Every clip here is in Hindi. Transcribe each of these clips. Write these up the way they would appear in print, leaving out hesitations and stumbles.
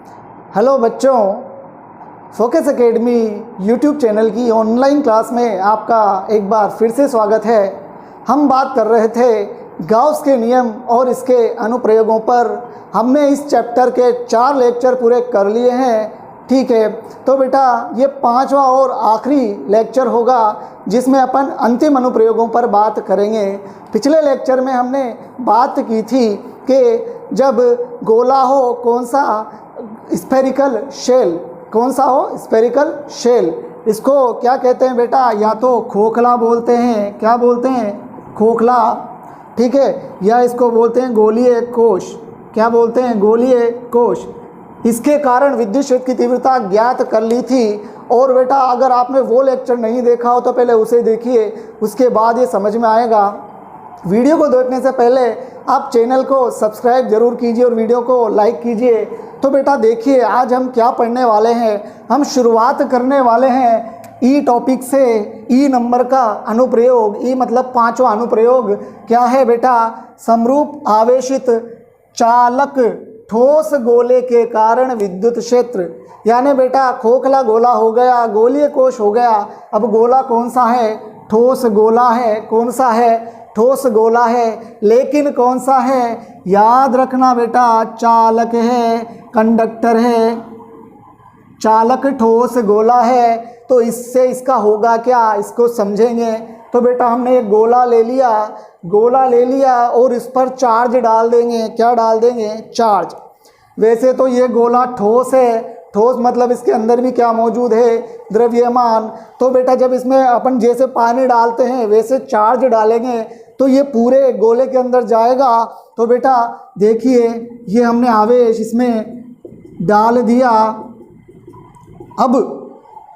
हेलो बच्चों, फोकस एकेडमी यूट्यूब चैनल की ऑनलाइन क्लास में आपका एक बार फिर से स्वागत है। हम बात कर रहे थे गाउस के नियम और इसके अनुप्रयोगों पर। हमने इस चैप्टर के 4 लेक्चर पूरे कर लिए हैं। ठीक है, तो बेटा ये 5वां और आखिरी लेक्चर होगा जिसमें अपन अंतिम अनुप्रयोगों पर बात करेंगे। पिछले लेक्चर में हमने बात की थी कि जब गोला हो कौन सा स्फेरिकल शेल, कौन सा हो स्फेरिकल शेल, इसको क्या कहते हैं बेटा? या तो खोखला बोलते हैं, क्या बोलते हैं? खोखला। ठीक है, या इसको बोलते हैं गोलीय कोश। क्या बोलते हैं? गोलीय कोश। इसके कारण विद्युत क्षेत्र की तीव्रता ज्ञात कर ली थी। और बेटा अगर आपने वो लेक्चर नहीं देखा हो तो पहले उसे देखिए, उसके बाद ये समझ में आएगा। वीडियो को देखने से पहले आप चैनल को सब्सक्राइब जरूर कीजिए और वीडियो को लाइक कीजिए। तो बेटा देखिए आज हम क्या पढ़ने वाले हैं। हम शुरुआत करने वाले हैं ई टॉपिक से। ई नंबर का अनुप्रयोग, ई मतलब 5वां अनुप्रयोग क्या है बेटा? समरूप आवेशित चालक ठोस गोले के कारण विद्युत क्षेत्र। यानी बेटा खोखला गोला हो गया, गोलीय कोश हो गया। अब गोला कौन सा है? ठोस गोला है। कौन सा है? ठोस गोला है। लेकिन कौन सा है? याद रखना बेटा, चालक है, कंडक्टर है। चालक ठोस गोला है, तो इससे इसका होगा क्या, इसको समझेंगे। तो बेटा हमने एक गोला ले लिया, गोला ले लिया और इस पर चार्ज डाल देंगे। क्या डाल देंगे? चार्ज। वैसे तो ये गोला ठोस है, ठोस मतलब इसके अंदर भी क्या मौजूद है? द्रव्यमान। तो बेटा जब इसमें अपन जैसे पानी डालते हैं वैसे चार्ज डालेंगे तो ये पूरे गोले के अंदर जाएगा। तो बेटा देखिए ये हमने आवेश इसमें डाल दिया। अब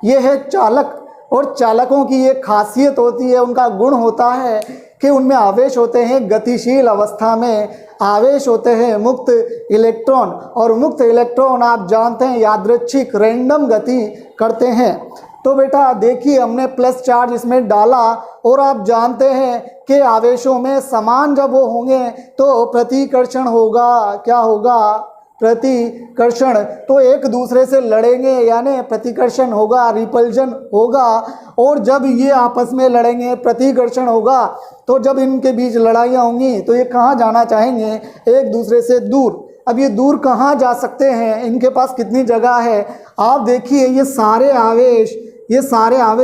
ये है चालक, और चालकों की ये खासियत होती है, उनका गुण होता है कि उनमें आवेश होते हैं गतिशील अवस्था में, आवेश होते हैं मुक्त इलेक्ट्रॉन। और मुक्त इलेक्ट्रॉन आप जानते हैं यादृच्छिक रैंडम गति करते हैं। तो बेटा देखिए हमने प्लस चार्ज इसमें डाला और आप जानते हैं कि आवेशों में समान जब वो होंगे तो प्रतिकर्षण होगा। क्या होगा? प्रतिकर्षण। तो एक दूसरे से लड़ेंगे यानी प्रतिकर्षण होगा, रिपल्जन होगा। और जब ये आपस में लड़ेंगे प्रतिकर्षण होगा। तो जब इनके बीच लड़ाइयाँ होंगी तो ये कहाँ जाना चाहेंगे? एक दूसरे से दूर। अब ये दूर कहाँ जा सकते हैं? इनके पास कितनी जगह है? आप देखिए ये सारे आवेश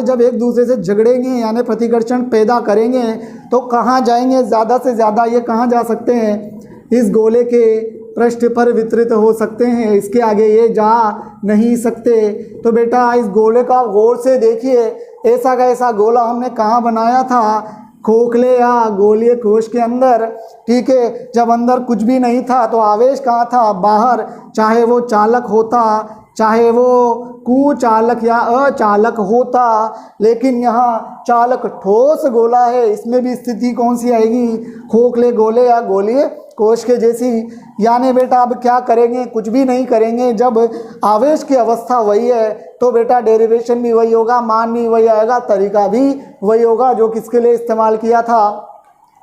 जब एक दूसरे से झगड़ेंगे यानी प्रतिकर्षण पैदा करेंगे तो कहाँ जाएंगे? ज़्यादा से ज़्यादा ये कहाँ जा सकते हैं? इस गोले के पृष्ठ पर वितरित हो सकते हैं, इसके आगे ये जा नहीं सकते। तो बेटा इस गोले का गौर से देखिए, ऐसा का ऐसा गोला हमने कहाँ बनाया था? खोखले या गोलीय कोश के अंदर। ठीक है, जब अंदर कुछ भी नहीं था तो आवेश कहाँ था? बाहर। चाहे वो चालक होता, चाहे वो कुचालक या अचालक होता, लेकिन यहाँ चालक ठोस गोला है, इसमें भी स्थिति कौन सी आएगी? खोखले गोले या गोलीय कोश के जैसी। यानी बेटा अब क्या करेंगे? कुछ भी नहीं करेंगे। जब आवेश की अवस्था वही है तो बेटा डेरिवेशन भी वही होगा, मान भी वही आएगा, तरीका भी वही होगा जो किसके लिए इस्तेमाल किया था?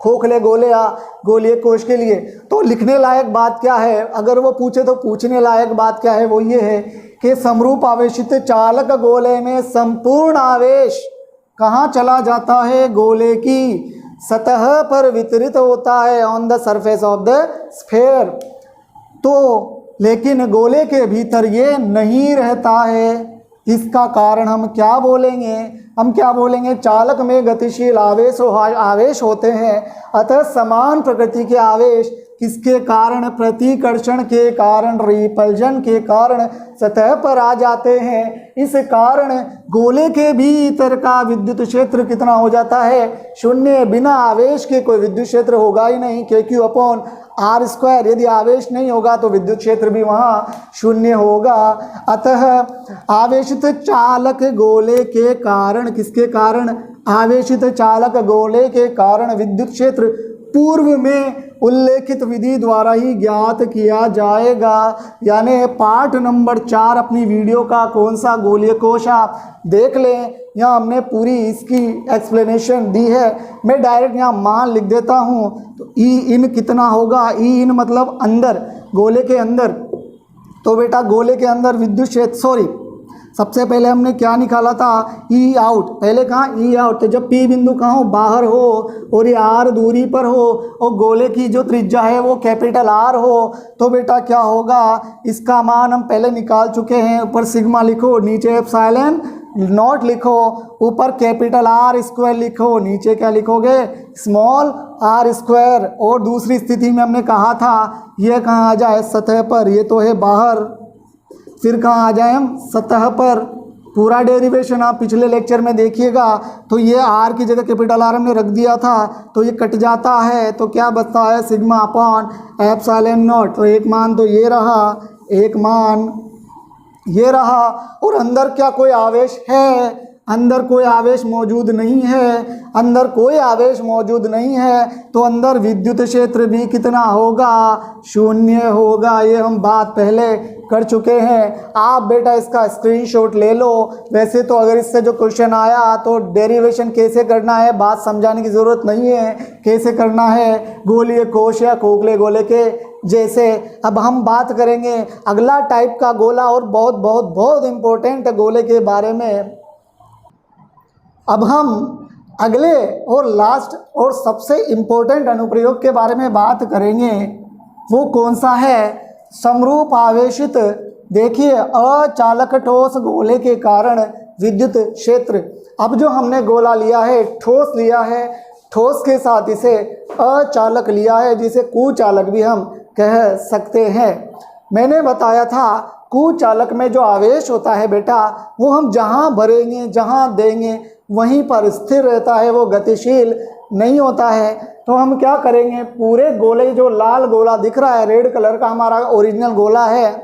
खोखले गोले या गोलीय कोश के लिए। तो लिखने लायक बात क्या है? अगर वो पूछे तो पूछने लायक बात क्या है? वो ये है कि समरूप आवेशित चालक गोले में संपूर्ण आवेश कहाँ चला जाता है? गोले की सतह पर वितरित होता है, on the surface of the sphere. तो लेकिन गोले के भीतर ये नहीं रहता है। इसका कारण हम क्या बोलेंगे? हम क्या बोलेंगे? चालक में गतिशील आवेश होते हैं, अतः समान प्रकृति के आवेश किसके कारण? प्रतिकर्षण के कारण, रिपल्जन के कारण सतह पर आ जाते हैं। इस कारण गोले के भीतर का विद्युत क्षेत्र कितना हो जाता है? शून्य। बिना आवेश के कोई विद्युत क्षेत्र होगा ही नहीं, KQ/R²। यदि आवेश नहीं होगा तो विद्युत क्षेत्र भी वहाँ शून्य होगा। अतः आवेशित चालक गोले के कारण, किसके कारण? आवेशित चालक गोले के कारण विद्युत क्षेत्र पूर्व में उल्लेखित विधि द्वारा ही ज्ञात किया जाएगा। यानी पार्ट नंबर 4 अपनी वीडियो का कौन सा गोलीय कोश आप देख लें, यहाँ हमने पूरी इसकी एक्सप्लेनेशन दी है। मैं डायरेक्ट यहाँ मान लिख देता हूँ। तो ई इन कितना होगा? ई इन मतलब अंदर, गोले के अंदर तो बेटा गोले के अंदर विद्युत क्षेत्र सबसे पहले हमने क्या निकाला था, ई आउट। पहले कहाँ ई आउट, तो जब पी बिंदु कहाँ हो, बाहर हो और ये आर दूरी पर हो और गोले की जो त्रिज्या है वो कैपिटल आर हो, तो बेटा क्या होगा, इसका मान हम पहले निकाल चुके हैं। ऊपर सिग्मा लिखो, नीचे एप्सिलॉन नॉट लिखो, ऊपर कैपिटल आर स्क्वायर लिखो, नीचे क्या लिखोगे, स्मॉल आर स्क्वायर। और दूसरी स्थिति में हमने कहा था ये कहाँ आ जाए, सतह पर, ये तो है बाहर, फिर कहाँ आ जाए हम, सतह पर। पूरा डेरिवेशन आप पिछले लेक्चर में देखिएगा, तो ये आर की जगह कैपिटल आर हमने रख दिया था, तो ये कट जाता है, तो क्या बचता है, सिग्मा अपॉन एप्सिलॉन नॉट। तो एक मान तो ये रहा, एक मान ये रहा, और अंदर क्या कोई आवेश है, अंदर कोई आवेश मौजूद नहीं है, अंदर कोई आवेश मौजूद नहीं है, तो अंदर विद्युत क्षेत्र भी कितना होगा, शून्य होगा। ये हम बात पहले कर चुके हैं। आप बेटा इसका स्क्रीनशॉट ले लो। वैसे तो अगर इससे जो क्वेश्चन आया तो डेरिवेशन कैसे करना है बात समझाने की ज़रूरत नहीं है, कैसे करना है, गोलीय कोश या खोखले गोले के जैसे। अब हम बात करेंगे अगला टाइप का गोला, और बहुत बहुत बहुत इम्पोर्टेंट गोले के बारे में। अब हम अगले और लास्ट और सबसे इम्पोर्टेंट अनुप्रयोग के बारे में बात करेंगे। वो कौन सा है, समरूप आवेशित, देखिए अचालक ठोस गोले के कारण विद्युत क्षेत्र। अब जो हमने गोला लिया है, ठोस लिया है, ठोस के साथ इसे अचालक लिया है, जिसे कुचालक भी हम कह सकते हैं। मैंने बताया था कुचालक में जो आवेश होता है बेटा, वो हम जहाँ भरेंगे, जहाँ देंगे वहीं पर स्थिर रहता है, वो गतिशील नहीं होता है। तो हम क्या करेंगे, पूरे गोले, जो लाल गोला दिख रहा है रेड कलर का हमारा ओरिजिनल गोला है,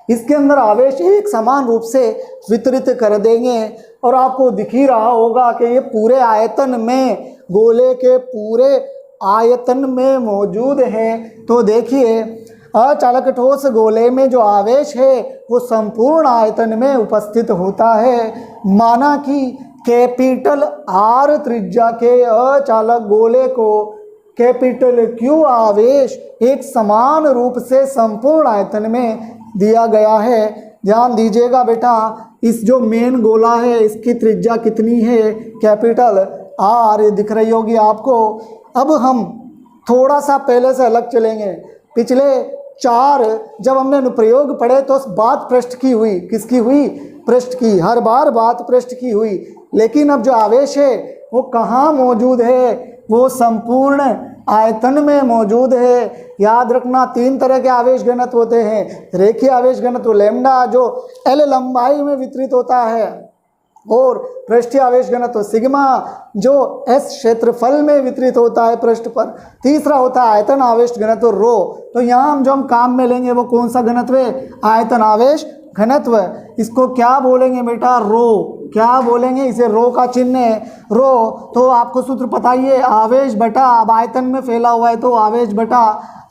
इसके अंदर आवेश एक समान रूप से वितरित कर देंगे। और आपको दिख ही रहा होगा कि ये पूरे आयतन में, गोले के पूरे आयतन में मौजूद है। तो देखिए अचालक ठोस गोले में जो आवेश है वो संपूर्ण आयतन में उपस्थित होता है। माना कि कैपिटल आर त्रिज्या के अचालक गोले को कैपिटल क्यू आवेश एक समान रूप से संपूर्ण आयतन में दिया गया है। ध्यान दीजिएगा बेटा, इस जो मेन गोला है इसकी त्रिज्या कितनी है, कैपिटल आर, दिख रही होगी आपको। अब हम थोड़ा सा पहले से अलग चलेंगे। पिछले 4 जब हमने अनुप्रयोग पढ़े तो बात पृष्ठ की हुई, किसकी हुई, पृष्ठ की, हर बार बात पृष्ठ की हुई। लेकिन अब जो आवेश है वो कहाँ मौजूद है, वो संपूर्ण आयतन में मौजूद है। याद रखना 3 तरह के आवेश घनत्व होते हैं। रेखीय आवेश घनत्व लैम्डा जो एल लंबाई में वितरित होता है, और पृष्ठीय आवेश घनत्व सिग्मा जो एस क्षेत्रफल में वितरित होता है पृष्ठ पर। तीसरा होता है आयतन आवेश घनत्व रो। तो यहाँ हम जो हम काम में लेंगे वो कौन सा घनत्व है, आयतन आवेश घनत्व। इसको क्या बोलेंगे बेटा, रो। क्या बोलेंगे इसे, रो का चिन्ह है, रो। तो आपको सूत्र पता ही है, आवेश बटा, अब आयतन में फैला हुआ है तो आवेश बटा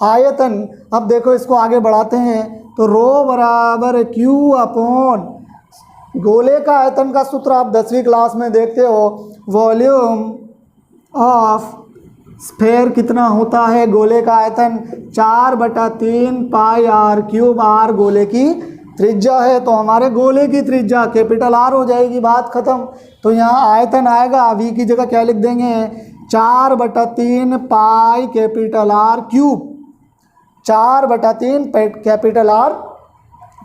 आयतन। अब देखो इसको आगे बढ़ाते हैं, तो रो बराबर क्यू अपॉन, गोले का आयतन का सूत्र आप 10वीं क्लास में देखते हो, वॉल्यूम ऑफ स्फेयर कितना होता है, गोले का आयतन 4/3 पाई आर क्यूब। आर गोले की त्रिज्या है, तो हमारे गोले की त्रिज्या कैपिटल आर हो जाएगी, बात खत्म। तो यहाँ आयतन आएगा, वी की जगह क्या लिख देंगे, 4/3 pi capital R cube, 4/3 capital R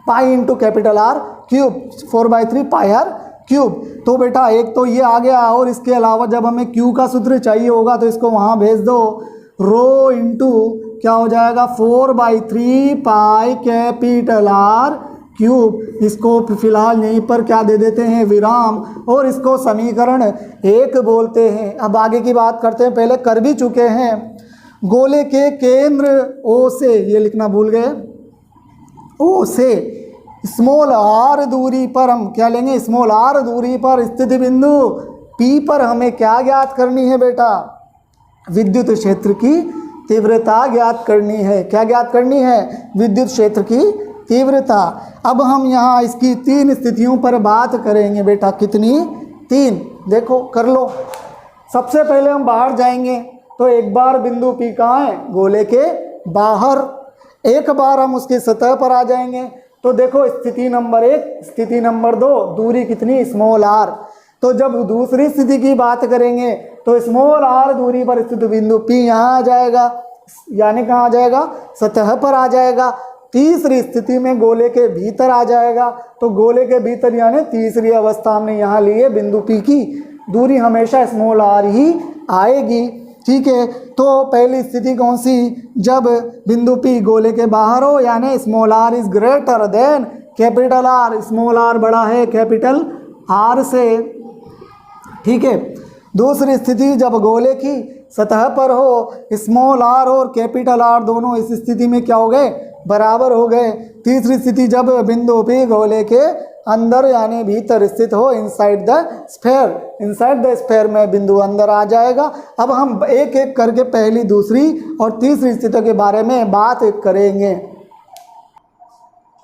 pi into capital R cube, 4/3 pi R cube. तो बेटा एक तो ये आ गया, और इसके अलावा जब हमें क्यू का सूत्र चाहिए होगा तो इसको वहाँ भेज दो, रो इंटू क्या हो जाएगा, 4/3 पाई कैपिटल आर क्यूब। इसको फिलहाल यहीं पर क्या दे देते हैं, विराम, और इसको समीकरण 1 बोलते हैं। अब आगे की बात करते हैं, पहले कर भी चुके हैं। गोले के केंद्र ओ से, ये लिखना भूल गए, ओ से स्मॉल आर दूरी पर हम क्या लेंगे, स्मॉल आर दूरी पर स्थित बिंदु पी पर हमें क्या ज्ञात करनी है बेटा, विद्युत क्षेत्र की तीव्रता ज्ञात करनी है। क्या ज्ञात करनी है, विद्युत क्षेत्र की तीव्रता। अब हम यहाँ इसकी 3 स्थितियों पर बात करेंगे बेटा, कितनी, 3। देखो कर लो। सबसे पहले हम बाहर जाएंगे, तो एक बार बिंदु पी कहाँ है, गोले के बाहर। एक बार हम उसकी सतह पर आ जाएंगे तो देखो स्थिति नंबर 1, स्थिति नंबर 2, दूरी कितनी स्मॉल r। तो जब दूसरी स्थिति की बात करेंगे तो स्मॉल r दूरी पर स्थित बिंदु P यहाँ आ जाएगा, यानी कहाँ आ जाएगा, सतह पर आ जाएगा। तीसरी स्थिति में गोले के भीतर आ जाएगा, तो गोले के भीतर यानी तीसरी अवस्था हमने यहाँ ली है, बिंदु P की दूरी हमेशा स्मॉल r ही आएगी। ठीक है, तो पहली स्थिति कौन सी, जब बिंदु P गोले के बाहर हो यानी small r is greater than capital R, small r बड़ा है कैपिटल R से। ठीक है, दूसरी स्थिति जब गोले की सतह पर हो, स्मॉल r और कैपिटल R दोनों इस स्थिति में क्या हो गए, बराबर हो गए। तीसरी स्थिति जब बिंदु P गोले के अंदर यानी भीतर स्थित हो, inside the sphere, inside the sphere में बिंदु अंदर आ जाएगा। अब हम एक एक करके पहली, दूसरी और तीसरी स्थिति के बारे में बात करेंगे।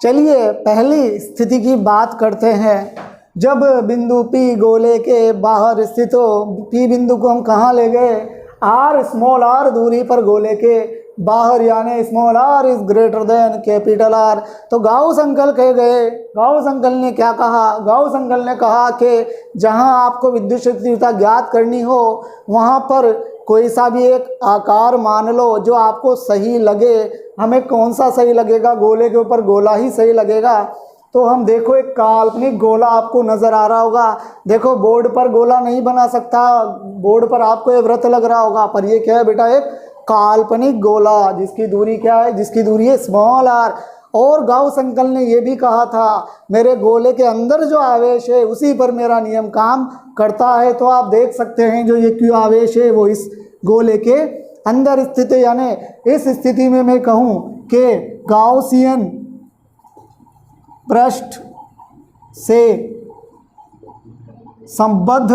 चलिए पहली स्थिति की बात करते हैं। जब बिंदु P गोले के बाहर स्थित हो, P बिंदु को हम कहाँ ले गए, r स्मॉल r दूरी पर गोले के बाहर यानी small r is greater than capital R। तो गाउस अंकल कह गए, गाउस अंकल ने क्या कहा, गाउस अंकल ने कहा कि जहां आपको विद्युत क्षेत्र तीव्रता ज्ञात करनी हो वहां पर कोई सा भी एक आकार मान लो जो आपको सही लगे। हमें कौन सा सही लगेगा, गोले के ऊपर गोला ही सही लगेगा। तो हम देखो एक काल्पनिक गोला आपको नज़र आ रहा होगा, देखो बोर्ड पर गोला नहीं बना सकता, बोर्ड पर आपको ये वृत्त लग रहा होगा, पर ये क्या है बेटा, एक काल्पनिक गोला जिसकी दूरी क्या है, जिसकी दूरी है स्मॉल r। और गाउस अंकल ने ये भी कहा था मेरे गोले के अंदर जो आवेश है उसी पर मेरा नियम काम करता है। तो आप देख सकते हैं जो ये Q आवेश है वो इस गोले के अंदर स्थित है, यानी इस स्थिति में मैं कहूँ कि गाउसियन पृष्ठ से संबद्ध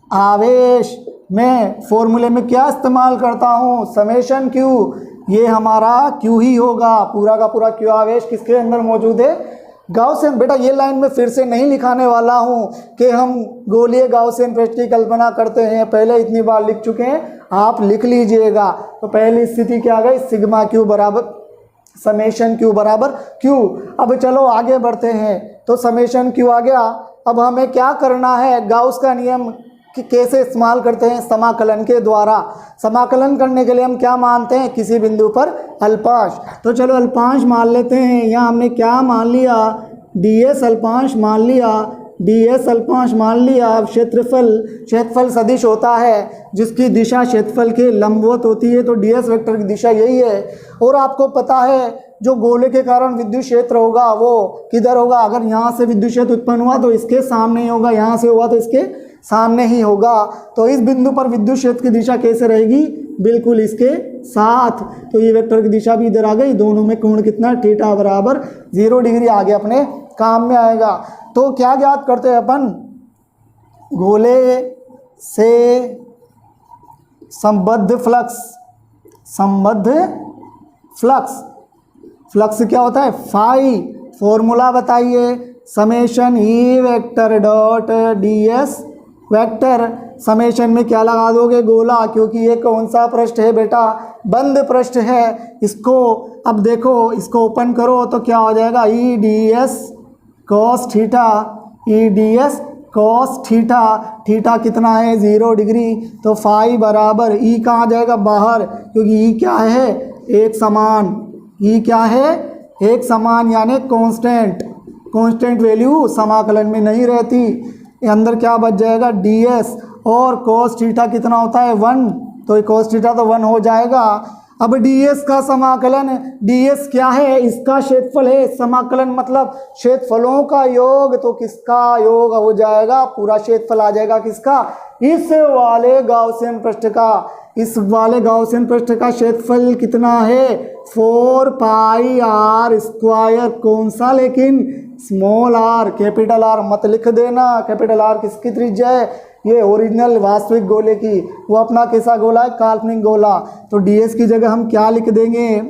आवेश मैं फॉर्मूले में क्या इस्तेमाल करता हूँ, समेशन Q। ये हमारा Q ही होगा, पूरा का पूरा Q आवेश किसके अंदर मौजूद है, गाउसियन। बेटा ये लाइन में फिर से नहीं लिखाने वाला हूँ कि हम गोलीय गाउसियन पृष्ठ की कल्पना करते हैं, पहले इतनी बार लिख चुके हैं, आप लिख लीजिएगा। तो पहली स्थिति क्या आ गई, सिग्मा Q बराबर समेशन Q बराबर Q। अब चलो आगे बढ़ते हैं, तो समेशन Q आ गया। अब हमें क्या करना है, गाउस का नियम कि कैसे इस्तेमाल करते हैं, समाकलन के द्वारा। समाकलन करने के लिए हम क्या मानते हैं, किसी बिंदु पर अल्पांश। तो चलो अल्पांश मान लेते हैं। यहाँ हमने क्या मान लिया, ds अल्पांश मान लिया, ds अल्पांश मान लिया। अब क्षेत्रफल सदिश होता है जिसकी दिशा क्षेत्रफल के लंबवत होती है, तो ds वेक्टर की दिशा यही है। और आपको पता है जो गोले के कारण विद्युत क्षेत्र होगा वो किधर होगा, अगर यहाँ से विद्युत क्षेत्र उत्पन्न हुआ तो इसके सामने ही होगा, यहाँ से हुआ तो इसके सामने ही होगा। तो इस बिंदु पर विद्युत क्षेत्र की दिशा कैसे रहेगी, बिल्कुल इसके साथ। तो ये वेक्टर की दिशा भी इधर आ गई, दोनों में कोण कितना, थीटा बराबर 0 डिग्री आगे अपने काम में आएगा। तो क्या ज्ञात करते हैं अपन, गोले से संबद्ध फ्लक्स क्या होता है, फाई। फॉर्मूला बताइए, summation E vector dot ds vector. Summation में क्या लगा दोगे, गोला, क्योंकि ये कौन सा पृष्ठ है बेटा, बंद पृष्ठ है। इसको अब देखो, इसको ओपन करो तो क्या हो जाएगा, ई ds cos थीटा, ई ds cos थीटा। थीटा कितना है, 0 डिग्री। तो फाई बराबर ई कहाँ जाएगा, बाहर, क्योंकि ई क्या है, एक समान। ई क्या है, एक समान, यानी कांस्टेंट वैल्यू समाकलन में नहीं रहती। अंदर क्या बच जाएगा, ds। और cos थीटा कितना होता है, 1, तो cos थीटा तो 1 हो जाएगा। अब ds का समाकलन, ds क्या है, इसका क्षेत्रफल है। समाकलन मतलब क्षेत्रफलों का योग, तो किसका योग हो जाएगा, पूरा क्षेत्रफल आ जाएगा किसका, इस वाले गाउसियन पृष्ठ का। इस वाले गाउसियन पृष्ठ का क्षेत्रफल कितना है, 4 पाई r स्क्वायर। कौन सा, लेकिन स्मॉल r, कैपिटल R मत लिख देना। कैपिटल R किसकी त्रिज्या है, ये ओरिजिनल वास्तविक गोले की, वो अपना कैसा गोला है, काल्पनिक गोला। तो ds की जगह हम क्या लिख देंगे,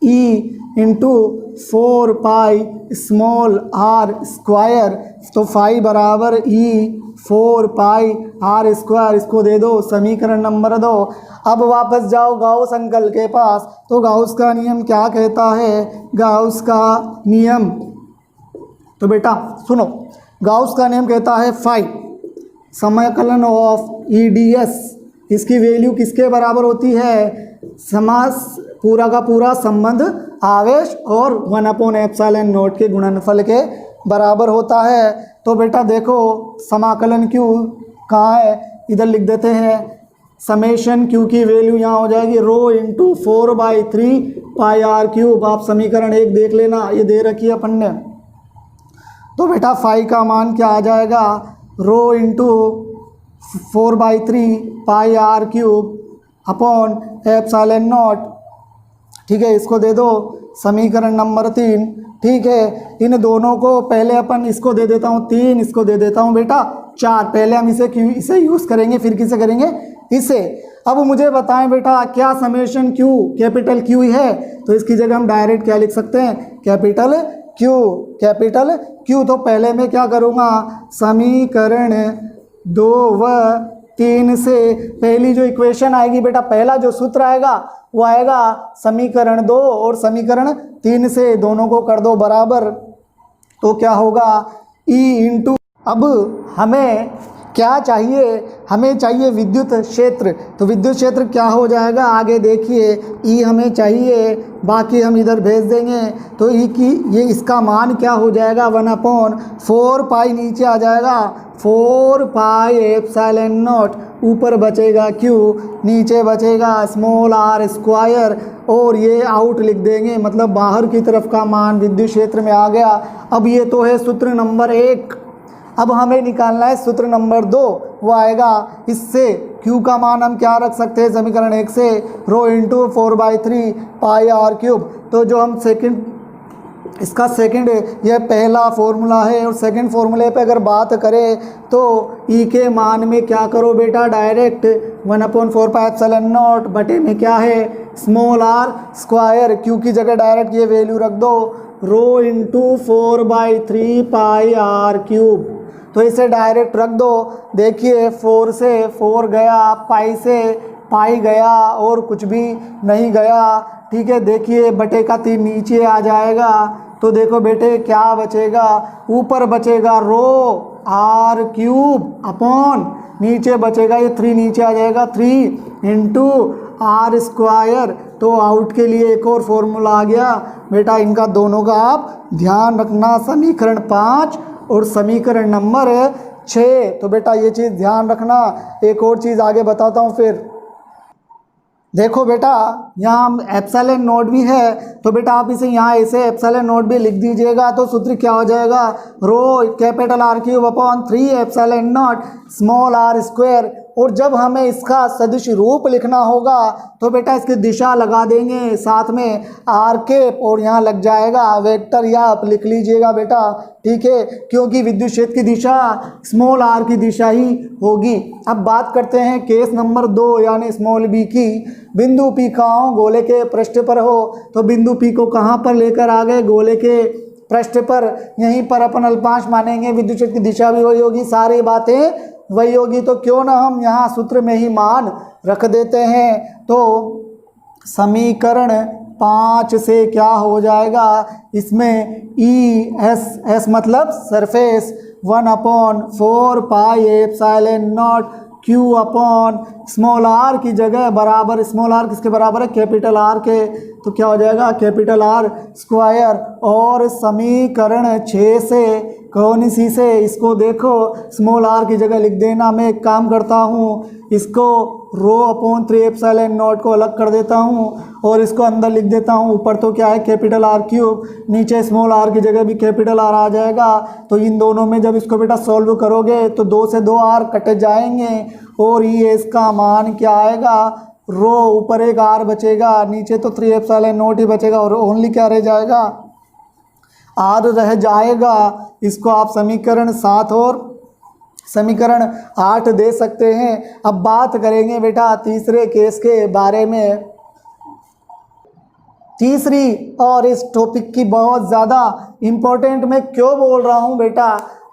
e into 4 pi small r square, तो फाई बराबर ई 4 पाई आर स्क्वायर, इसको दे दो समीकरण नंबर 2। अब वापस जाओ गाउस अंकल के पास, तो गाउस का नियम क्या कहता है? गाउस का नियम, तो बेटा सुनो, गाउस का नियम कहता है फाई समाकलन ऑफ EDS, इसकी वैल्यू किसके बराबर होती है? समास पूरा का पूरा संबंध आवेश और 1/ε0 के गुणनफल के बराबर होता है। तो बेटा देखो समाकलन क्यू कहाँ है, इधर लिख देते हैं। समेशन क्यू की वैल्यू यहाँ हो जाएगी रो इंटू 4/3 पाई आर क्यूब। आप समीकरण 1 देख लेना, ये दे रखी है अपन ने। तो बेटा फाई का मान क्या आ जाएगा? Rho into 4/3 pi R cube upon ε0। ठीक है, इसको दे दो समीकरण नंबर 3। ठीक है, इन दोनों को पहले अपन इसको दे देता हूँ 3, इसको दे देता हूँ बेटा 4। पहले हम इसे यूज़ करेंगे, फिर किसे करेंगे? इसे। अब मुझे बताएं बेटा, क्या समेशन क्यू कैपिटल क्यू ही है? तो इसकी जगह हम डायरेक्ट क्या लिख सकते हैं? Capital Q, capital Q. तो पहले मैं क्या करूँगा? समीकरण 2 व 3 से पहली जो इक्वेशन आएगी बेटा, पहला जो सूत्र आएगा वो आएगा समीकरण 2 और समीकरण 3 से, दोनों को कर दो बराबर। तो क्या होगा? ई इंटू, अब हमें क्या चाहिए? हमें चाहिए विद्युत क्षेत्र। तो विद्युत क्षेत्र क्या हो जाएगा आगे देखिए, ई हमें चाहिए, बाकी हम इधर भेज देंगे। तो ई की ये इसका मान क्या हो जाएगा? 1/4 पाई, नीचे आ जाएगा 4 पाई ε0, ऊपर बचेगा क्यू, नीचे बचेगा स्मॉल आर स्क्वायर, और ये आउट लिख देंगे, मतलब बाहर की तरफ का मान विद्युत क्षेत्र में आ गया। अब ये तो है सूत्र नंबर 1। अब हमें निकालना है सूत्र नंबर 2, वो आएगा इससे। Q का मान हम क्या रख सकते हैं समीकरण 1 से? रो इंटू 4/3 पाई आर क्यूब। तो जो हम इसका सेकंड, यह पहला फॉर्मूला है, और सेकंड फॉर्मूले पे अगर बात करें तो E के मान में क्या करो बेटा? डायरेक्ट 1/4 पाई ε0 बटे में क्या है? Small r square. Q की जगह डायरेक्ट ये वैल्यू रख दो, रो इंटू 4/3 पाई आर क्यूब। तो इसे डायरेक्ट रख दो। देखिए 4 से 4 गया, पाई से पाई गया, और कुछ भी नहीं गया। ठीक है, देखिए बटे का 3 नीचे आ जाएगा। तो देखो बेटे क्या बचेगा? ऊपर बचेगा रो आर क्यूब अपॉन, नीचे बचेगा ये 3 नीचे आ जाएगा 3 इंटू आर स्क्वायर। तो आउट के लिए एक और फॉर्मूला आ गया बेटा, इनका दोनों का आप ध्यान रखना, समीकरण 5 और समीकरण नंबर 6। तो बेटा ये चीज़ ध्यान रखना। एक और चीज़ आगे बताता हूँ फिर। देखो बेटा यहाँ ε0 भी है, तो बेटा आप इसे यहाँ ऐसे ε0 भी लिख दीजिएगा। तो सूत्र क्या हो जाएगा? Rho capital R cube upon 3ε0 small r square. और जब हमें इसका सदिश रूप लिखना होगा तो बेटा इसकी दिशा लगा देंगे साथ में आर कैप, और यहाँ लग जाएगा वेक्टर, या आप लिख लीजिएगा बेटा। ठीक है, क्योंकि विद्युत क्षेत्र की दिशा स्मॉल आर की दिशा ही होगी। अब बात करते हैं केस नंबर 2 यानी स्मॉल बी की। बिंदु पी कहाँ हो? गोले के पृष्ठ पर हो। तो बिंदु पी को कहाँ पर लेकर आ गए? गोले के पृष्ठ पर। यहीं पर अपन अल्पांश मानेंगे, विद्युत क्षेत्र की दिशा भी वही होगी, सारी बातें वही होगी। तो क्यों ना हम यहाँ सूत्र में ही मान रख देते हैं। तो समीकरण 5 से क्या हो जाएगा? इसमें एस मतलब surface 1/4 pi ε0 Q upon small r की जगह बराबर, स्मॉल आर किसके बराबर है? कैपिटल आर के। तो क्या हो जाएगा? Capital R square. और समीकरण 6 से कौन सी से? इसको देखो स्मॉल आर की जगह लिख देना। मैं एक काम करता हूँ, इसको रो अपॉन 3ε0 को अलग कर देता हूँ और इसको अंदर लिख देता हूँ। ऊपर तो क्या है? कैपिटल आर क्यूब, नीचे स्मॉल आर की जगह भी कैपिटल आर आ जाएगा। तो इन दोनों में जब इसको बेटा सॉल्व करोगे तो 2 से 2 आर कट जाएंगे, और ये इसका मान क्या आएगा? रो ऊपर एक आर बचेगा, नीचे तो 3ε0 ही बचेगा, और ओनली क्या रह जाएगा? आर रह जाएगा। इसको आप समीकरण 7 और समीकरण 8 दे सकते हैं। अब बात करेंगे बेटा तीसरे केस के बारे में। तीसरी, और इस टॉपिक की बहुत ज़्यादा इम्पोर्टेंट मैं क्यों बोल रहा हूँ बेटा,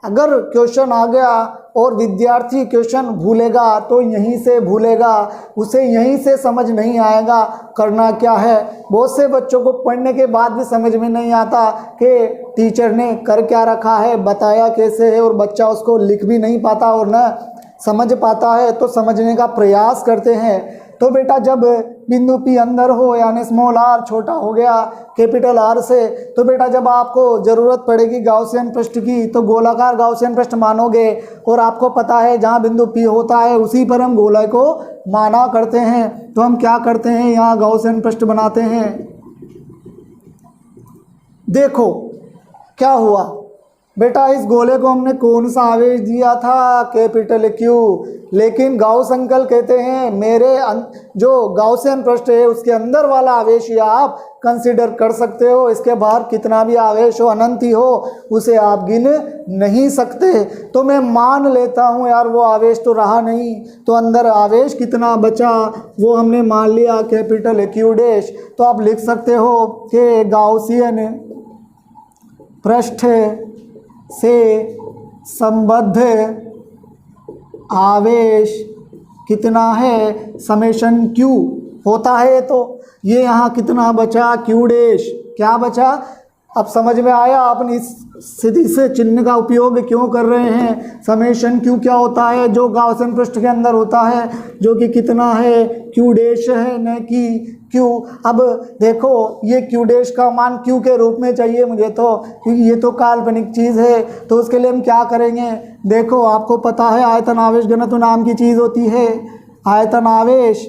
अगर क्वेश्चन आ गया और विद्यार्थी क्वेश्चन भूलेगा तो यहीं से भूलेगा, उसे यहीं से समझ नहीं आएगा करना क्या है। बहुत से बच्चों को पढ़ने के बाद भी समझ में नहीं आता कि टीचर ने कर क्या रखा है, बताया कैसे है, और बच्चा उसको लिख भी नहीं पाता और न समझ पाता है, तो समझने का प्रयास करते हैं। तो बेटा जब बिंदु P अंदर हो यानी स्मॉल r छोटा हो गया कैपिटल R से, तो बेटा जब आपको ज़रूरत पड़ेगी गाउसियन पृष्ठ की तो गोलाकार गाउसियन पृष्ठ मानोगे, और आपको पता है जहाँ बिंदु P होता है उसी पर हम गोला को माना करते हैं। तो हम क्या करते हैं, यहाँ गाउसियन पृष्ठ बनाते हैं। देखो क्या हुआ बेटा, इस गोले को हमने कौन सा आवेश दिया था, कैपिटल Q, लेकिन गाउस अंकल कहते हैं मेरे जो गाउसियन पृष्ठ है उसके अंदर वाला आवेश ही आप कंसीडर कर सकते हो, इसके बाहर कितना भी आवेश हो, अनंत ही हो, उसे आप गिन नहीं सकते। तो मैं मान लेता हूँ यार वो आवेश तो रहा नहीं, तो अंदर आवेश कितना बचा वो हमने मान लिया कैपिटल Q डैश। तो आप लिख सकते हो कि गाउसियन पृष्ठ से संबद्ध आवेश कितना है, समेशन Q होता है। तो ये यहाँ कितना बचा, Q डैश, क्या बचा, अब समझ में आया अपन इस स्थिति से चिन्ह का उपयोग क्यों कर रहे हैं। समेशन Q क्या होता है, जो गाउसियन पृष्ठ के अंदर होता है, जो कि कितना है, Q डैश है न कि Q। अब देखो ये Q डैश का मान Q के रूप में चाहिए मुझे, तो क्योंकि ये तो काल्पनिक चीज़ है, तो उसके लिए हम क्या करेंगे। देखो आपको पता है आयतन आवेश घनत्व नाम की चीज़ होती है, आयतन आवेश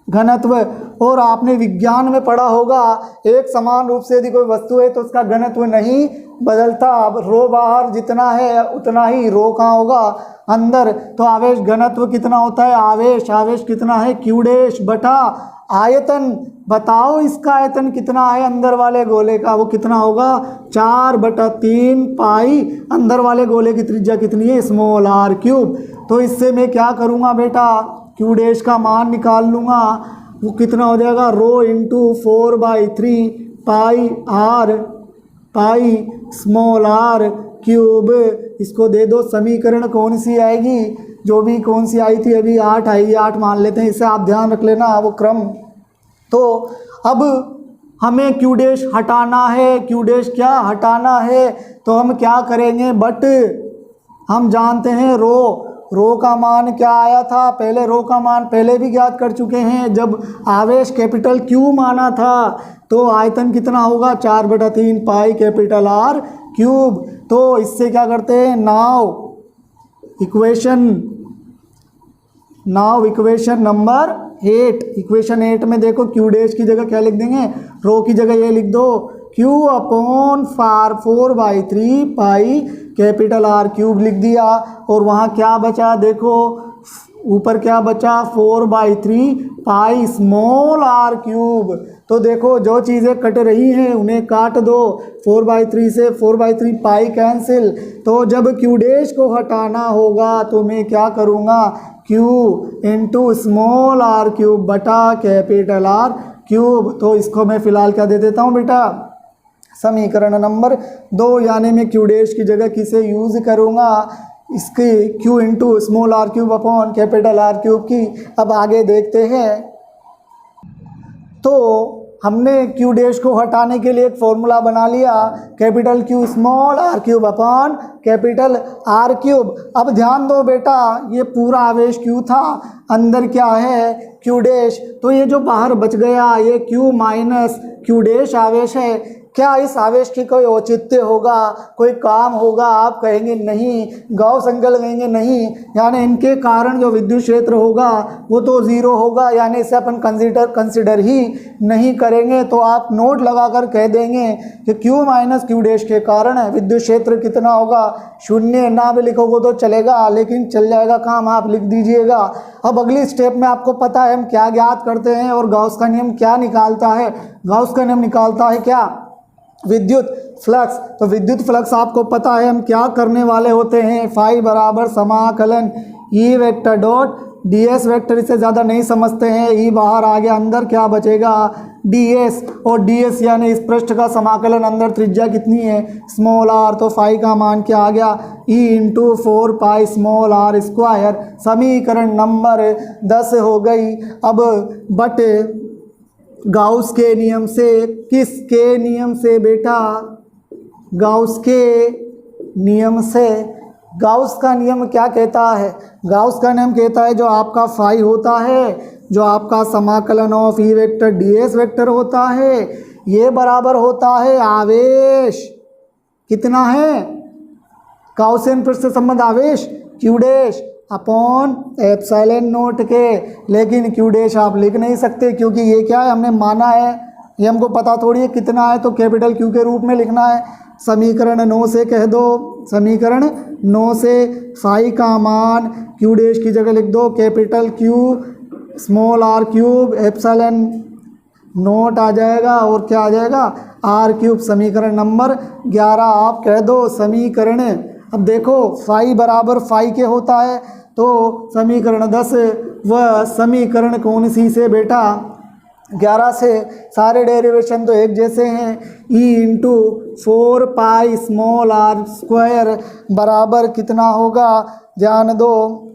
घनत्व, और आपने विज्ञान में पढ़ा होगा एक समान रूप से यदि कोई वस्तु है तो उसका घनत्व नहीं बदलता। अब रो बाहर जितना है उतना ही रो कहाँ होगा, अंदर। तो आवेश घनत्व कितना होता है, आवेश कितना है, Q डैश बटा आयतन। बताओ इसका आयतन कितना है अंदर वाले गोले का, वो कितना होगा, 4/3 पाई, अंदर वाले गोले की त्रिज्या कितनी है, स्मॉल r क्यूब। तो इससे मैं क्या करूँगा बेटा, Q डैश का मान निकाल लूँगा, वो कितना हो जाएगा, रो इंटू 4/3 पाई r pi small r cube. इसको दे दो, समीकरण कौन सी आएगी, जो भी कौन सी आई थी अभी 8 आएगी, 8 मान लेते हैं, इसे आप ध्यान रख लेना वो क्रम। तो अब हमें Q डैश हटाना है, Q डैश क्या हटाना है, तो हम क्या करेंगे, बट हम जानते हैं रो का मान क्या आया था, पहले रो का मान पहले भी ज्ञात कर चुके हैं, जब आवेश कैपिटल Q माना था तो आयतन कितना होगा, 4/3 पाई कैपिटल R क्यूब। तो इससे क्या करते हैं, नाउ इक्वेशन नंबर 8, इक्वेशन 8 में देखो Q डैश की जगह क्या लिख देंगे, रो की जगह ये लिख दो, Q/4/3 pi capital R cube लिख दिया, और वहाँ क्या बचा, देखो ऊपर क्या बचा, 4/3 पाई स्मॉल r क्यूब। तो देखो जो चीज़ें कट रही हैं उन्हें काट दो, 4/3 से 4/3 पाई कैंसिल। तो जब Q डैश को हटाना होगा तो मैं क्या करूँगा, Q into small r cube बटा कैपिटल R क्यूब। तो इसको मैं फ़िलहाल क्या दे देता हूँ बेटा, समीकरण नंबर 2, यानी मैं Q डैश की जगह किसे यूज़ करूँगा, इसकी Q into small r cube upon capital R cube की। अब आगे देखते हैं, तो हमने Q डैश को हटाने के लिए एक फॉर्मूला बना लिया, capital Q small r cube upon capital R cube. अब ध्यान दो बेटा, ये पूरा आवेश Q था, अंदर क्या है, Q डैश, तो ये जो बाहर बच गया ये Q माइनस Q डैश आवेश है। क्या इस आवेश की कोई औचित्य होगा, कोई काम होगा, आप कहेंगे नहीं, गॉस अंकल कहेंगे नहीं, यानी इनके कारण जो विद्युत क्षेत्र होगा वो तो ज़ीरो होगा, यानी इसे अपन कंसिडर ही नहीं करेंगे। तो आप नोट लगाकर कह देंगे कि Q माइनस Q डैश के कारण विद्युत क्षेत्र कितना होगा, 0। ना भी लिखोगे तो चलेगा, लेकिन चल जाएगा काम, आप लिख दीजिएगा। अब अगली स्टेप में आपको पता है हम क्या ज्ञात करते हैं और गॉस का नियम क्या निकालता है। गॉस का नियम निकालता है क्या, विद्युत फ्लक्स। तो विद्युत फ्लक्स आपको पता है हम क्या करने वाले होते हैं, फाई बराबर समाकलन E vector dot ds vector इससे ज़्यादा नहीं समझते हैं, e बाहर आ गया, अंदर क्या बचेगा ds, और ds यानी इस पृष्ठ का समाकलन, अंदर त्रिज्या कितनी है स्मॉल r, तो फाई का मान क्या आ गया e into 4 pi small r square. समीकरण नंबर 10 हो गई। अब बट गाउस के नियम से, किसके नियम से बेटा, गाउस के नियम से। गाउस का नियम क्या कहता है, गाउस का नियम कहता है जो आपका फाई होता है, जो आपका समाकलन of E vector ds vector होता है, ये बराबर होता है आवेश, कितना है गाउसियन पृष्ठ से संबंध आवेश q dash upon epsilon note के। लेकिन q डैश आप लिख नहीं सकते क्योंकि ये क्या है, हमने माना है, ये हमको पता थोड़ी है कितना है, तो कैपिटल Q के रूप में लिखना है। समीकरण 9 से कह दो, समीकरण 9 से फाई का मान q डैश की जगह लिख दो capital Q small r cube epsilon naught आ जाएगा, और क्या आ जाएगा r क्यूब। समीकरण नंबर 11 आप कह दो। समीकरण, अब देखो फाई बराबर फाई के होता है, तो समीकरण 10 व समीकरण कौन सी से बेटा 11 से, सारे डेरिवेशन तो एक जैसे हैं, e into 4 pi small r square बराबर कितना होगा, ध्यान दो,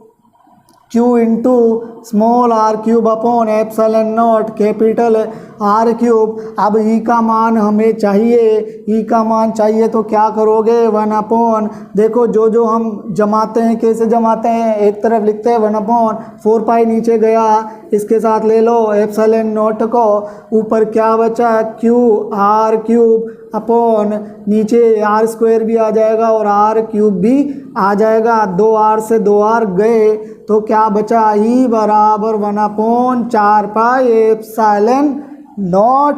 q into small r cube upon epsilon not capital R cube. अब e का मान हमें चाहिए, e का मान चाहिए तो क्या करोगे 1 अपॉन, देखो जो जो हम जमाते हैं कैसे जमाते हैं, एक तरफ लिखते हैं 1 अपॉन 4 पाई, नीचे गया इसके साथ ले लो एप्सिलॉन नॉट को, ऊपर क्या बचा q r क्यूब अपॉन नीचे r स्क्वायर भी आ जाएगा और r क्यूब भी आ जाएगा, 2r से 2r गए तो क्या बचा e बराबर 1 upon 4 pi epsilon not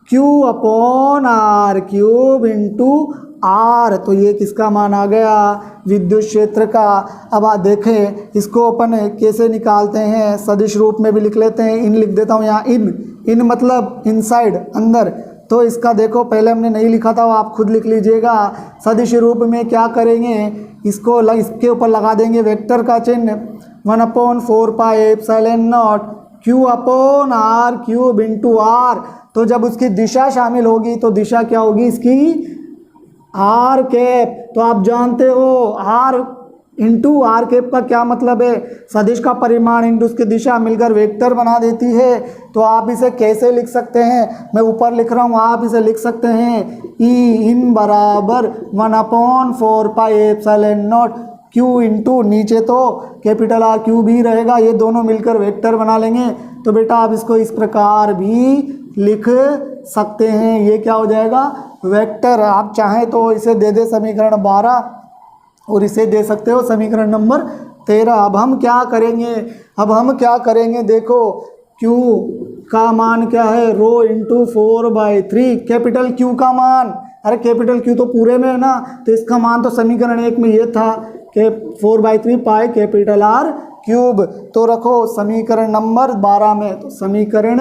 q upon r cube into r। तो ये किसका मान आ गया, विद्युत क्षेत्र का। अब आप देखें इसको अपन कैसे निकालते हैं, सदिश रूप में भी लिख लेते हैं, इन लिख देता हूँ यहाँ, इन मतलब इनसाइड अंदर। तो इसका देखो पहले हमने नहीं लिखा था, वो आप खुद लिख लीजिएगा। सदिश रूप में क्या करेंगे, इसको इसके ऊपर लगा देंगे वेक्टर का चिन्ह, 1 upon 4 pi epsilon not q upon r cube into r। तो जब उसकी दिशा शामिल होगी तो दिशा क्या होगी इसकी r कैप। तो आप जानते हो r इंटू आर कैप का क्या मतलब है, सदिश का परिमाण इंटू उसकी दिशा मिलकर वेक्टर बना देती है। तो आप इसे कैसे लिख सकते हैं, मैं ऊपर लिख रहा हूँ, आप इसे लिख सकते हैं e इन बराबर 1 upon 4 pi epsilon not q into नीचे तो कैपिटल R क्यूब ही रहेगा, ये दोनों मिलकर वेक्टर बना लेंगे। तो बेटा आप इसको इस प्रकार भी लिख सकते हैं, ये क्या हो जाएगा वेक्टर। आप चाहें तो इसे दे दे समीकरण 12 और इसे दे सकते हो समीकरण नंबर 13। अब हम क्या करेंगे, देखो Q का मान क्या है, रो इंटू 4/3 कैपिटल Q का मान, अरे कैपिटल Q तो पूरे में है ना, तो इसका मान तो समीकरण 1 में ये था कि 4/3 पाई कैपिटल R क्यूब। तो रखो समीकरण नंबर 12 में, तो समीकरण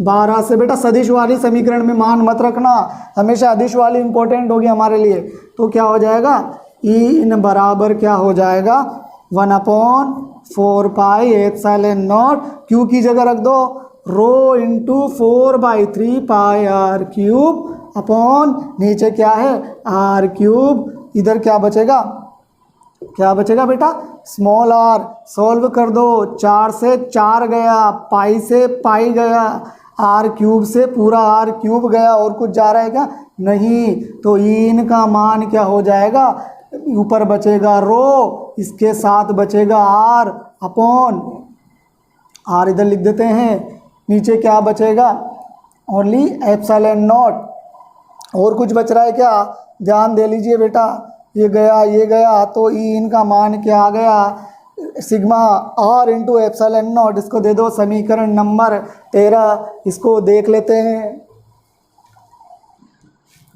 12 से बेटा सदिश वाली समीकरण में मान मत रखना, हमेशा अदिश वाली इंपॉर्टेंट होगी हमारे लिए। तो क्या हो जाएगा e इन बराबर क्या हो जाएगा 1 upon 4 pi epsilon not q की जगह रख दो रो इंटू 4/3 पाई r क्यूब अपॉन नीचे क्या है r क्यूब। इधर क्या बचेगा बेटा स्मॉल r, सॉल्व कर दो, 4 से 4 गया, पाई से पाई गया, r क्यूब से पूरा r क्यूब गया, और कुछ जा रहा है क्या नहीं। तो इन का मान क्या हो जाएगा, ऊपर बचेगा रो, इसके साथ बचेगा r अपॉन r इधर लिख देते हैं, नीचे क्या बचेगा ओनली एप्सिलॉन नॉट। और कुछ बच रहा है क्या, ध्यान दे लीजिए बेटा, ये गया तो ई इनका मान क्या आ गया sigma r into epsilon not. इसको दे दो समीकरण नंबर 13, इसको देख लेते हैं।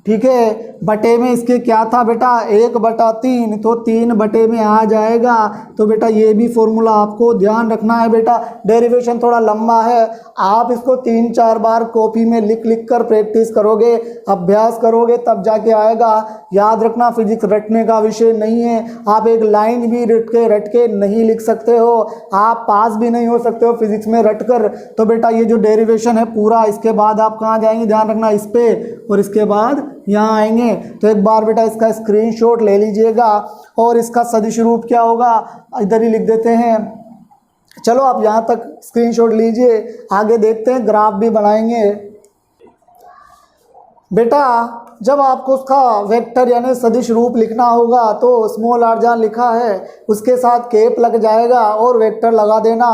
ठीक है। बटे में इसके क्या था बेटा 1/3, तो 3 बटे में आ जाएगा। तो बेटा ये भी फॉर्मूला आपको ध्यान रखना है बेटा। डेरिवेशन थोड़ा लंबा है, आप इसको 3-4 बार कॉपी में लिख लिख कर प्रैक्टिस करोगे, अभ्यास करोगे, तब जाके आएगा। याद रखना फिजिक्स रटने का विषय नहीं है। आप एक लाइन भी रट के नहीं लिख सकते हो, आप पास भी नहीं हो सकते हो फिजिक्स में रट कर। तो बेटा ये जो डेरिवेशन है पूरा, इसके बाद आप कहाँ जाएंगे, ध्यान रखना इस पे, और इसके बाद यहाँ आएंगे। तो एक बार बेटा इसका स्क्रीनशॉट ले लीजिएगा, और इसका सदिश रूप क्या होगा इधर ही लिख देते हैं। चलो आप यहाँ तक स्क्रीनशॉट लीजिए, आगे देखते हैं, ग्राफ भी बनाएंगे। बेटा जब आपको उसका वेक्टर यानी सदिश रूप लिखना होगा तो स्मॉल आर जहाँ लिखा है उसके साथ कैप लग जाएगा और वेक्टर लगा देना।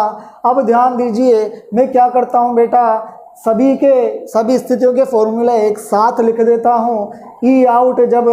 अब ध्यान दीजिए, मैं क्या करता हूँ बेटा, सभी स्थितियों के फॉर्मूले एक साथ लिख देता हूँ। ई आउट जब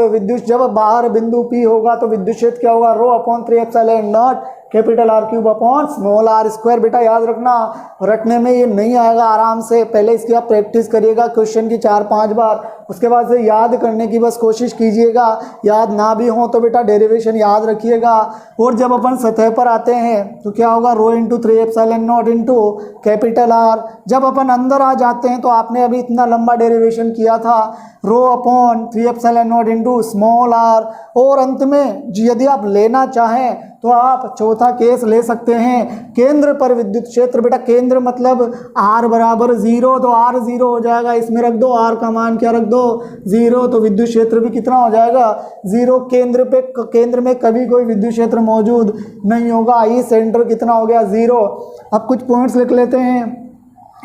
बाहर बिंदु P होगा तो विद्युत क्षेत्र क्या होगा, ρ/3ε0 capital R cube upon small r square. बेटा याद रखना, रटने में ये नहीं आएगा, आराम से पहले इसकी आप प्रैक्टिस करिएगा क्वेश्चन की 4-5 बार, उसके बाद से याद करने की बस कोशिश कीजिएगा। याद ना भी हो तो बेटा डेरिवेशन याद रखिएगा। और जब अपन सतह पर आते हैं तो क्या होगा, ρ×3ε0 कैपिटल R। जब अपन अंदर आ जाते हैं तो आपने अभी इतना लंबा डेरिवेशन किया था, ρ/3ε0 स्मॉल r। और अंत में यदि आप लेना चाहें तो आप चौथा केस ले सकते हैं, केंद्र पर विद्युत क्षेत्र। बेटा केंद्र मतलब r बराबर 0, तो r 0 हो जाएगा, इसमें रख दो r का मान क्या रख दो 0, तो विद्युत क्षेत्र भी कितना हो जाएगा 0। केंद्र में कभी कोई विद्युत क्षेत्र मौजूद नहीं होगा। ई सेंटर कितना हो गया 0। अब कुछ पॉइंट्स लिख लेते हैं,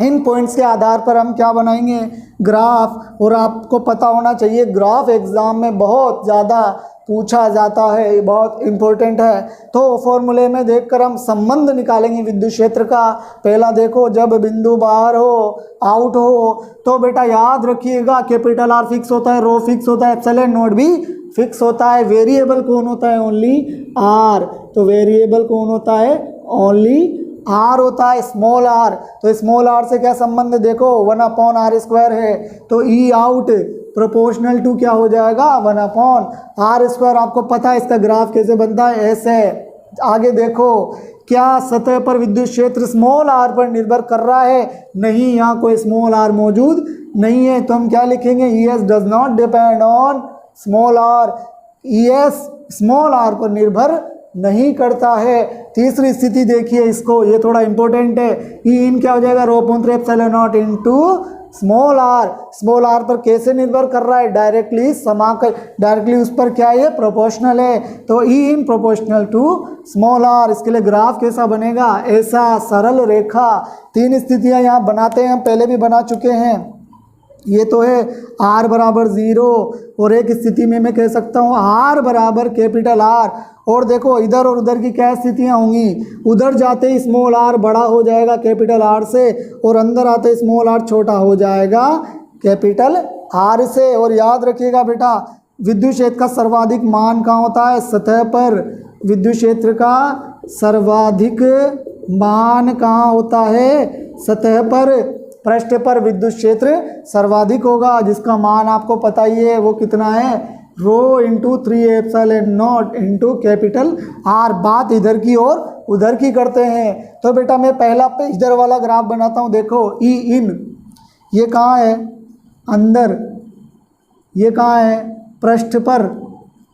इन पॉइंट्स के आधार पर हम क्या बनाएंगे, ग्राफ। और आपको पता होना चाहिए ग्राफ एग्जाम में बहुत ज़्यादा पूछा जाता है, बहुत इम्पोर्टेंट है। तो फॉर्मूले में देखकर हम संबंध निकालेंगे विद्युत क्षेत्र का। पहला देखो, जब बिंदु बाहर हो, आउट हो, तो बेटा याद रखिएगा कैपिटल R फिक्स होता है, ρ फिक्स होता है, ε0 भी फिक्स होता है। वेरिएबल कौन होता है, ओनली R। तो वेरिएबल कौन होता है, ओनली R होता है, स्मॉल r। तो स्मॉल r से क्या संबंध देखो, 1/r² है। तो ई आउट प्रोपोर्शनल टू क्या हो जाएगा 1/r²। आपको पता है इसका ग्राफ कैसे बनता है, ऐसे। आगे देखो, क्या सतह पर विद्युत क्षेत्र स्मॉल r पर निर्भर कर रहा है, नहीं, यहाँ कोई स्मॉल r मौजूद नहीं है। तो हम क्या लिखेंगे, ES does not depend on small r। ES small r पर निर्भर नहीं करता है। तीसरी स्थिति देखिए इसको, ये थोड़ा इंपॉर्टेंट है। ई इन क्या हो जाएगा, ρ/3ε0 into small r। Small r पर कैसे निर्भर कर रहा है, डायरेक्टली उस पर क्या है, प्रोपोर्शनल है। तो ई इन प्रोपोर्शनल टू स्मॉल r। इसके लिए ग्राफ कैसा बनेगा, ऐसा सरल रेखा। 3 स्थितियां यहाँ बनाते हैं, हम पहले भी बना चुके हैं। ये तो है r बराबर 0, और एक स्थिति में मैं कह सकता हूँ r बराबर कैपिटल R। और देखो इधर और उधर की क्या स्थितियाँ होंगी, उधर जाते ही स्मॉल r बड़ा हो जाएगा कैपिटल R से, और अंदर आते ही स्मॉल r छोटा हो जाएगा कैपिटल R से। और याद रखिएगा बेटा, विद्युत क्षेत्र का सर्वाधिक मान कहाँ होता है, सतह पर। विद्युत क्षेत्र का सर्वाधिक मान कहाँ होता है, सतह पर। पृष्ठ पर विद्युत क्षेत्र सर्वाधिक होगा, जिसका मान आपको पता ही है, वो कितना है, ρ×3ε0 इंटू कैपिटल R। बात इधर की और उधर की करते हैं। तो बेटा मैं पहला पे इधर वाला ग्राफ बनाता हूँ। देखो ई इन, ये कहाँ है, अंदर, ये कहाँ है, पृष्ठ पर,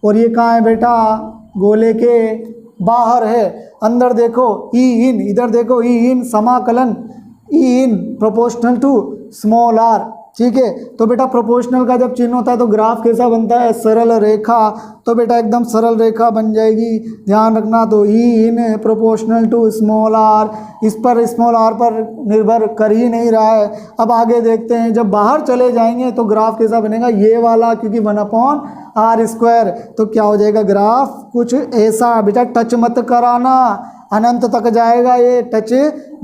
और ये कहाँ है बेटा, गोले के बाहर है। अंदर देखो ई इन, इधर देखो ई इन समाकलन, ई इन प्रोपोर्शनल टू स्मॉल r। ठीक है, तो बेटा प्रोपोर्शनल का जब चिन्ह होता है तो ग्राफ कैसा बनता है, सरल रेखा। तो बेटा एकदम सरल रेखा बन जाएगी, ध्यान रखना। तो ई इन प्रोपोर्शनल टू स्मॉल r, इस पर स्मॉल r पर निर्भर कर ही नहीं रहा है। अब आगे देखते हैं, जब बाहर चले जाएंगे तो ग्राफ कैसा बनेगा, ये वाला, क्योंकि 1/r²। तो क्या हो जाएगा ग्राफ, कुछ ऐसा। बेटा टच मत कराना, अनंत तक जाएगा, ये टच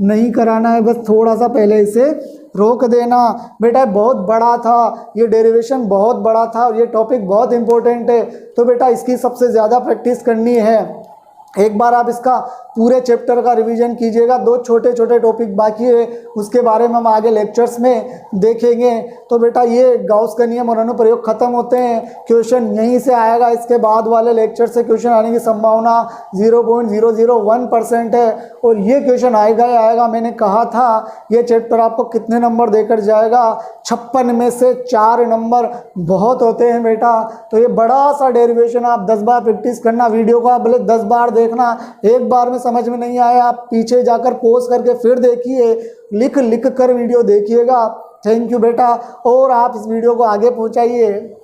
नहीं कराना है, बस थोड़ा सा पहले इसे रोक देना। बेटा बहुत बड़ा था, ये डेरिवेशन बहुत बड़ा था, और ये टॉपिक बहुत इंपॉर्टेंट है। तो बेटा इसकी सबसे ज़्यादा प्रैक्टिस करनी है। एक बार आप इसका पूरे चैप्टर का रिवीजन कीजिएगा। 2 छोटे छोटे टॉपिक बाकी है, उसके बारे में हम आगे लेक्चर्स में देखेंगे। तो बेटा ये गाउस का नियम और अनुप्रयोग खत्म होते हैं, क्वेश्चन यहीं से आएगा। इसके बाद वाले लेक्चर से क्वेश्चन आने की संभावना 0.001% है और ये क्वेश्चन आएगा ही आएगा। मैंने कहा था ये चैप्टर आपको कितने नंबर देकर जाएगा, 56 में से 4 नंबर बहुत होते हैं बेटा। तो ये बड़ा सा डेरिवेशन आप 10 बार प्रैक्टिस करना, वीडियो को आप भले 10 बार देखना, एक बार में समझ में नहीं आया आप पीछे जाकर पॉज करके फिर देखिए, लिख लिख कर वीडियो देखिएगा। थैंक यू बेटा, और आप इस वीडियो को आगे पहुंचाइए।